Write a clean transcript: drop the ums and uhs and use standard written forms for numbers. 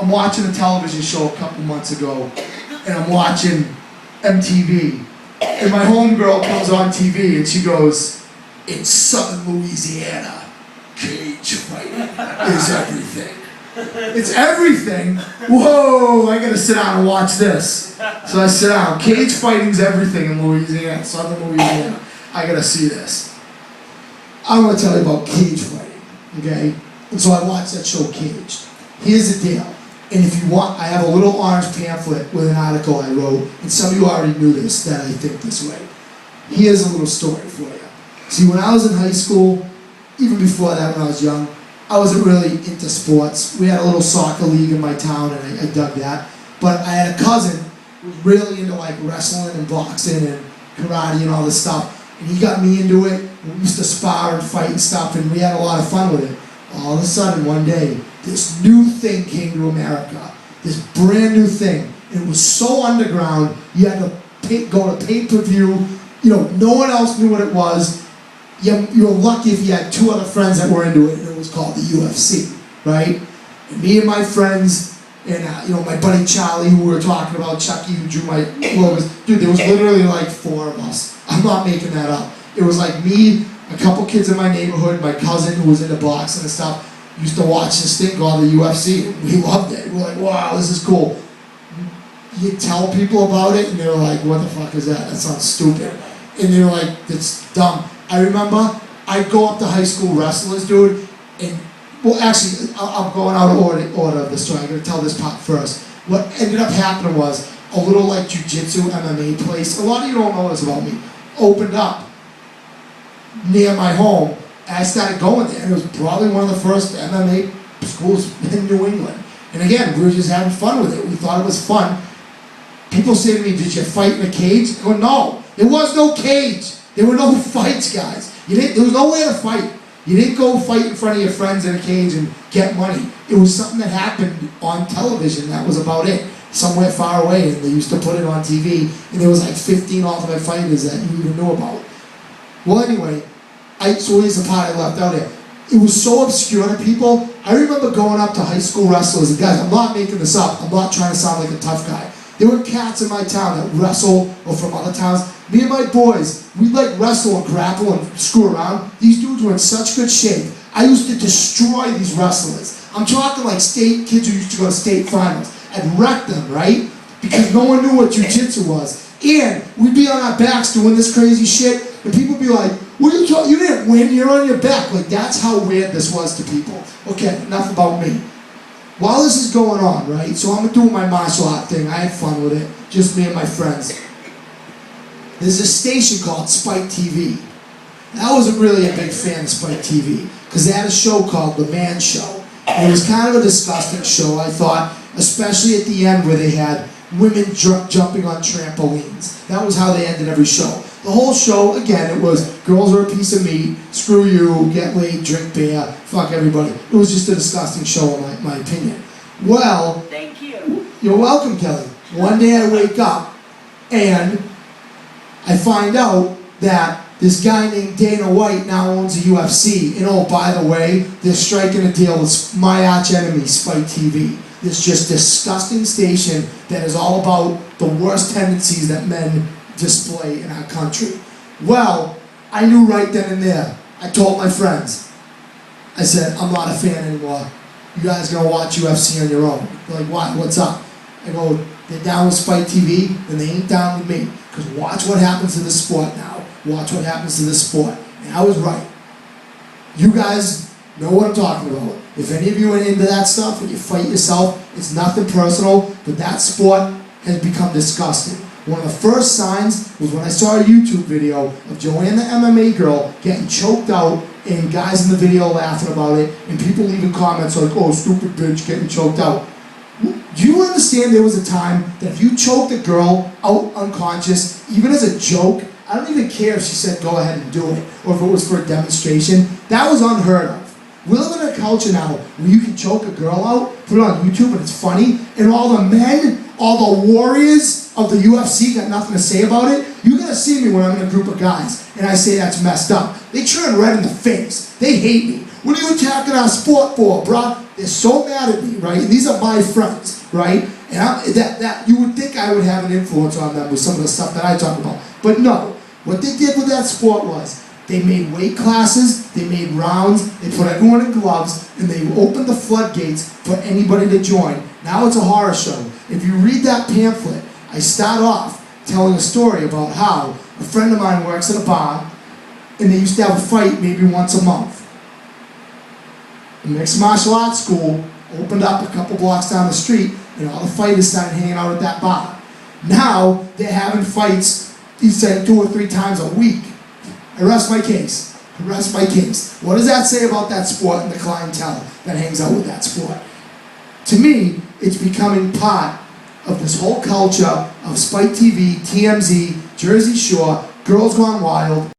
I'm watching a television show a couple months ago, and I'm watching MTV, and my homegirl comes on TV and she goes, "In Southern Louisiana, cage fighting is everything." It's everything? Whoa, I gotta sit down and watch this. So I sit down. Cage fighting's everything in Louisiana, Southern Louisiana. I gotta see this. I'm gonna tell you about cage fighting, okay? And so I watched that show, Caged. Here's the deal. And if you want, I have a little orange pamphlet with an article I wrote, and some of you already knew this, that I think this way. Here's a little story for you. See, when I was in high school, even before that when I was young, I wasn't really into sports. We had a little soccer league in my town, and I dug that. But I had a cousin who was really into like wrestling and boxing and karate and all this stuff. And he got me into it. We used to spar and fight and stuff, and we had a lot of fun with it. All of a sudden, one day, this new thing came to America. This brand new thing. And it was so underground, you had to go to pay-per-view. You know, no one else knew what it was. You were lucky if you had two other friends that were into it, and it was called the UFC, right? And me and my friends, and my buddy Charlie, who we were talking about, Chucky, who drew my logos. Dude, there was literally like 4 of us. I'm not making that up. It was like me, a couple kids in my neighborhood, my cousin who was into boxing and stuff, used to watch this thing called the UFC. We loved it. We were like, wow, this is cool. You tell people about it, and they were like, what the fuck is that? That sounds stupid. And they were like, that's dumb. I remember I'd go up to high school wrestlers, dude, and, well, actually, I'm going out of order of the story. I'm going to tell this part first. What ended up happening was a little like jiu-jitsu MMA place, a lot of you don't know this about me, opened up near my home, and I started going there. And it was probably one of the first MMA schools in New England. And again, we were just having fun with it. We thought it was fun. People say to me, did you fight in a cage? I go, no, there was no cage. There were no fights, guys. There was nowhere to fight. You didn't go fight in front of your friends in a cage and get money. It was something that happened on television. That was about it. Somewhere far away, and they used to put it on TV, and there was like 15 ultimate fighters that you even knew about. Well, anyway, so here's the part I left out here. It was so obscure to people. I remember going up to high school wrestlers, and guys, I'm not making this up. I'm not trying to sound like a tough guy. There were cats in my town that wrestled, or from other towns. Me and my boys, we'd like wrestle and grapple and screw around. These dudes were in such good shape. I used to destroy these wrestlers. I'm talking like state kids who used to go to state finals. I'd wreck them, right? Because no one knew what jiu-jitsu was. And we'd be on our backs doing this crazy shit, and people would be like, what are you talking? You didn't win, you're on your back. Like, that's how weird this was to people. Okay, enough about me. While this is going on, right, so I'm doing my martial art thing. I had fun with it, just me and my friends. There's a station called Spike TV. And I wasn't really a big fan of Spike TV, because they had a show called The Man Show. And it was kind of a disgusting show, I thought, especially at the end where they had women jumping on trampolines. That was how they ended every show. The whole show, again, it was girls are a piece of meat, screw you, get laid, drink beer, fuck everybody. It was just a disgusting show in my opinion. Well, thank you. You're welcome, Kelly. One day I wake up and I find out that this guy named Dana White now owns the UFC. And oh, by the way, they're striking a deal with my arch enemy, Spike TV. This just disgusting station that is all about the worst tendencies that men display in our country. Well, I knew right then and there. I told my friends. I said, I'm not a fan anymore. You guys gonna watch UFC on your own. They're like, why? What's up? I go, they're down with Spike TV, and they ain't down with me. Because watch what happens to this sport now. Watch what happens to this sport. And I was right. You guys know what I'm talking about. If any of you are into that stuff, when you fight yourself, it's nothing personal, but that sport has become disgusting. One of the first signs was when I saw a YouTube video of Joanne the MMA girl getting choked out and guys in the video laughing about it and people leaving comments like, oh, stupid bitch getting choked out. Do you understand there was a time that if you choked a girl out unconscious, even as a joke, I don't even care if she said go ahead and do it or if it was for a demonstration, that was unheard of. We live in a culture now where you can choke a girl out, put it on YouTube and it's funny, and all the men, all the warriors of the UFC got nothing to say about it. You're going to see me when I'm in a group of guys and I say that's messed up. They turn red in the face. They hate me. What are you attacking our sport for, bruh? They're so mad at me, right? And these are my friends, right? And that you would think I would have an influence on them with some of the stuff that I talk about. But no. What they did with that sport was they made weight classes, they made rounds, they put everyone in gloves, and they opened the floodgates for anybody to join. Now it's a horror show. If you read that pamphlet, I start off telling a story about how a friend of mine works at a bar, and they used to have a fight maybe once a month. The mixed martial arts school opened up a couple blocks down the street, and all the fighters started hanging out at that bar. Now they're having fights, he said, 2 or 3 times a week. I rest my case. I rest my case. What does that say about that sport and the clientele that hangs out with that sport? To me, it's becoming part of this whole culture of Spike TV, TMZ, Jersey Shore, Girls Gone Wild.